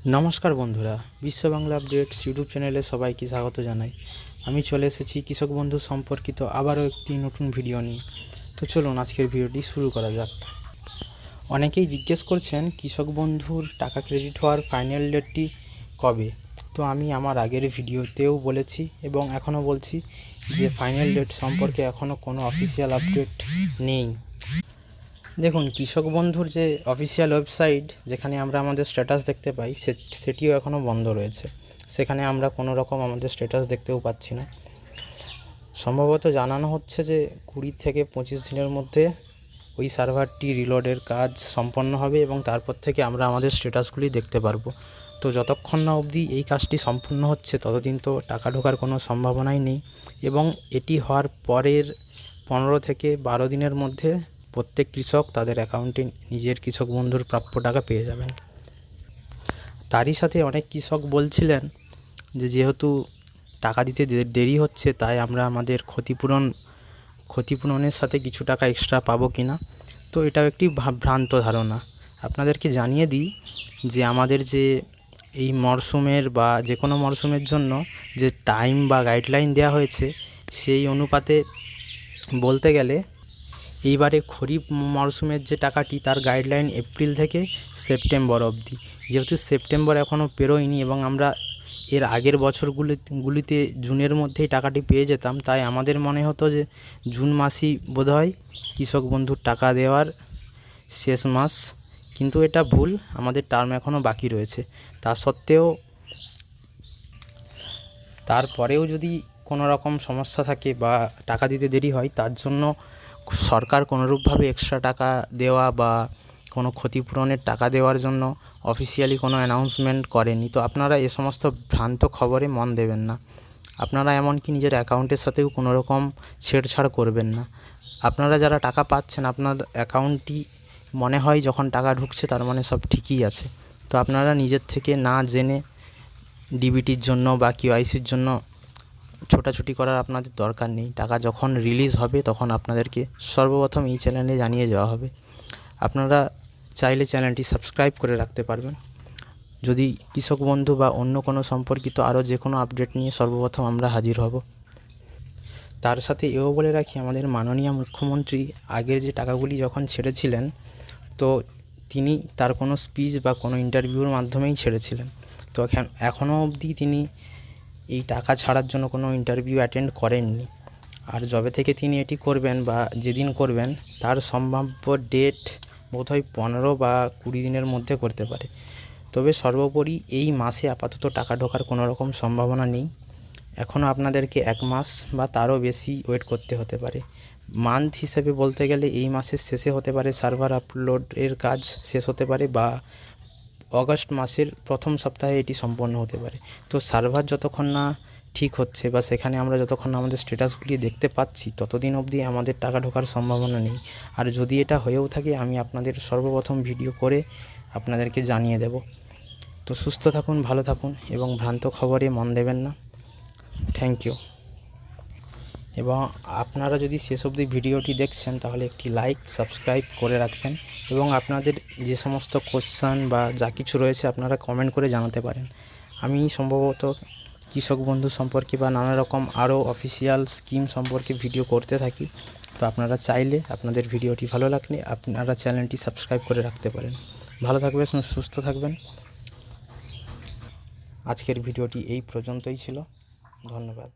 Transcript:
নমস্কার বন্ধুরা, বিশ্ব বাংলা আপডেটস ইউটিউব চ্যানেলে সবাইকে স্বাগত জানাই। আমি চলে এসেছি কৃষক বন্ধু সম্পর্কিত আবারও একটি নতুন ভিডিও নিয়ে। তো চলুন আজকের ভিডিওটি শুরু করা যাক। অনেকেই জিজ্ঞেস করছেন কৃষক বন্ধুর টাকা ক্রেডিট হওয়ার ফাইনাল ডেটটি কবে। তো আমি আমার আগের ভিডিওতেও বলেছি এবং এখনও বলছি যে ফাইনাল ডেট সম্পর্কে এখনও কোনো অফিসিয়াল আপডেট নেই। দেখুন, কৃষক বন্ধুর যে অফিসিয়াল ওয়েবসাইট যেখানে আমরা আমাদের স্ট্যাটাস দেখতে পাই সেটিও এখনও বন্ধ রয়েছে। সেখানে আমরা কোনো রকম আমাদের স্ট্যাটাস দেখতেও পাচ্ছি না। সম্ভবত জানানো হচ্ছে যে 20 থেকে 25 দিনের মধ্যে ওই সার্ভারটি রিলোডের কাজ সম্পন্ন হবে এবং তারপর থেকে আমরা আমাদের স্ট্যাটাসগুলি দেখতে পারবো। তো যতক্ষণ না অবধি এই কাজটি সম্পূর্ণ হচ্ছে ততদিন তো টাকা ঢোকার কোনো সম্ভাবনাই নেই এবং এটি হওয়ার পরের 15 থেকে 12 দিনের মধ্যে প্রত্যেক কৃষক তাদের অ্যাকাউন্টে নিজের কৃষক বন্ধুর প্রাপ্য টাকা পেয়ে যাবেন। তারই সাথে অনেক কৃষক বলছিলেন যে যেহেতু টাকা দিতে দেরি হচ্ছে তাই আমরা আমাদের ক্ষতিপূরণের সাথে কিছু টাকা এক্সট্রা পাবো কি না। তো এটাও একটি ভ্রান্ত ধারণা। আপনাদেরকে জানিয়ে দিই যে আমাদের যে এই মরশুমের বা যে কোনো মরশুমের জন্য যে টাইম বা গাইডলাইন দেওয়া হয়েছে সেই অনুপাতে বলতে গেলে এইবারে খরিফ মরশুমের যে টাকাটি তার গাইডলাইন এপ্রিল থেকে সেপ্টেম্বর অবধি। যেহেতু সেপ্টেম্বর এখনও পেরোয়নি এবং আমরা এর আগের বছরগুলিতে জুনের মধ্যেই টাকাটি পেয়ে যেতাম, তাই আমাদের মনে হতো যে জুন মাসই বোধহয় কৃষক বন্ধুর টাকা দেওয়ার শেষ মাস। কিন্তু এটা ভুল, আমাদের টার্ম এখনও বাকি রয়েছে। তারপরেও যদি কোনো রকম সমস্যা থাকে বা টাকা দিতে দেরি হয় তার জন্য সরকার কোনোরূপভাবে এক্সট্রা টাকা দেওয়া বা কোনো ক্ষতিপূরণের টাকা দেওয়ার জন্য অফিসিয়ালি কোনো অ্যানাউন্সমেন্ট করেনি। তো আপনারা এ সমস্ত ভ্রান্ত খবরে মন দেবেন না। আপনারা এমনকি নিজের অ্যাকাউন্টের সাথেও কোনো রকম ছেড়ছাড় করবেন না। আপনারা যারা টাকা পাচ্ছেন আপনার অ্যাকাউন্টটি মনে হয় যখন টাকা ঢুকছে তার মানে সব ঠিকই আছে। তো আপনারা নিজের থেকে না জেনে ডিবিটির জন্য বা কেওআইসির জন্য ছোটাছুটি করার আপনাদের দরকার নেই। টাকা যখন রিলিজ হবে তখন আপনাদেরকে সর্বপ্রথম এই চ্যানেলে জানিয়ে দেওয়া হবে। আপনারা চাইলে চ্যানেলটি সাবস্ক্রাইব করে রাখতে পারবেন। যদি কৃষক বন্ধু বা অন্য কোনো সম্পর্কিত আরও যে কোনো আপডেট নিয়ে সর্বপ্রথম আমরা হাজির হব। তার সাথে এও বলে রাখি, আমাদের মাননীয় মুখ্যমন্ত্রী আগের যে টাকাগুলি যখন ছেড়েছিলেন তো তিনি তার কোনো স্পিচ বা কোনো ইন্টারভিউর মাধ্যমেই ছেড়েছিলেন। তো এখনও অবধি তিনি এই টাকা ছাড়ার জন্য কোনো ইন্টারভিউ অ্যাটেন্ড করেননি। আর যবে থেকে তিনি এটি করবেন বা যেদিন করবেন তার সম্ভাব্য ডেট বোধহয় 15 বা 20 দিনের মধ্যে করতে পারে। তবে সর্বোপরি এই মাসে আপাতত টাকা ঢোকার কোনো রকম সম্ভাবনা নেই। এখনও আপনাদেরকে 1 মাস বা তারও বেশি ওয়েট করতে হতে পারে। মান্থ হিসেবে বলতে গেলে এই মাসের শেষে হতে পারে সার্ভার আপলোডের কাজ শেষ হতে পারে বা অগস্ট মাসের প্রথম সপ্তাহে এটি সম্পন্ন হতে পারে। তো সার্ভার যতক্ষণ না ঠিক হচ্ছে বা সেখানে আমরা যতক্ষণ না আমাদের স্ট্যাটাসগুলি দেখতে পাচ্ছি ততদিন অবধি আমাদের টাকা ঢোকার সম্ভাবনা নেই। আর যদি এটা হয়েও থাকে আমি আপনাদের সর্বপ্রথম ভিডিও করে আপনাদেরকে জানিয়ে দেব। তো সুস্থ থাকুন, ভালো থাকুন এবং ভ্রান্ত খবরে মন দেবেন না। Thank you. এবং আপনারা যদি শেষ অবধি ভিডিওটি দেখছেন তাহলে একটি লাইক সাবস্ক্রাইব করে রাখবেন এবং আপনাদের যে সমস্ত কোশ্চেন বা যা কিছু রয়েছে আপনারা কমেন্ট করে জানাতে পারেন। আমি সম্ভবত কৃষক বন্ধু সম্পর্কে বা নানা রকম আরও অফিসিয়াল স্কিম সম্পর্কে ভিডিও করতে থাকি। তো আপনারা চাইলে আপনাদের ভিডিওটি ভালো লাগলে আপনারা চ্যানেলটি সাবস্ক্রাইব করে রাখতে পারেন। ভালো থাকবেন, সুস্থ থাকবেন। আজকের ভিডিওটি এই পর্যন্তই ছিল। ধন্যবাদ।